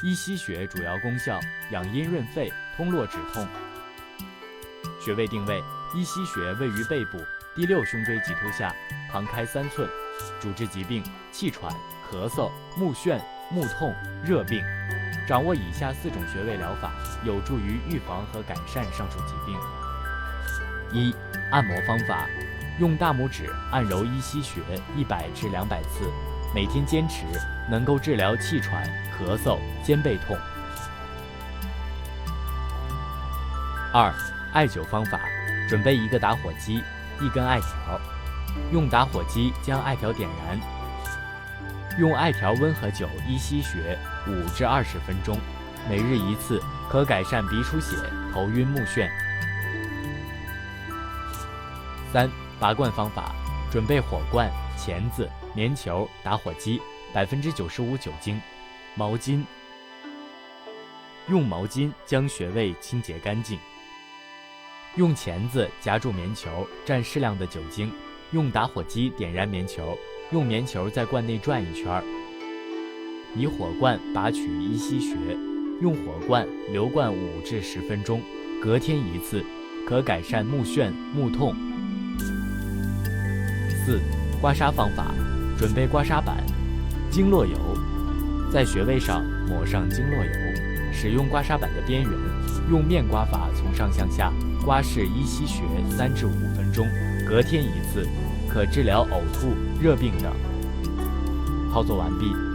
医溪穴主要功效：养阴润肺，通络止痛。穴位定位：医溪穴位于背部第6胸椎棘突下，旁开3寸，主治疾病：气喘、咳嗽、目眩、目痛、热病。掌握以下4种穴位疗法，有助于预防和改善上述疾病。1. 按摩方法：用大拇指按揉医溪穴100至200次，每天坚持，能够治疗气喘、咳嗽、肩背痛。2. 艾灸方法：准备一个打火机，1根艾条，用打火机将艾条点燃，用艾条温和灸医溪穴5至20分钟，每日1次，可改善鼻出血、头晕目眩。3. 拔罐方法：准备火罐、钳子、棉球、打火机，95%酒精，毛巾，用毛巾将穴位清洁干净。用钳子夹住棉球，蘸适量的酒精，用打火机点燃棉球，用棉球在罐内转1圈，以火罐拔取医溪穴，用火罐留罐5至10分钟，隔天1次，可改善目眩、目痛。4. 刮痧方法：准备刮痧板、经络油，在穴位上抹上经络油，使用刮痧板的边缘，用面刮法从上向下刮拭医溪穴3至5分钟，隔天1次，可治疗呕吐、热病等。操作完毕。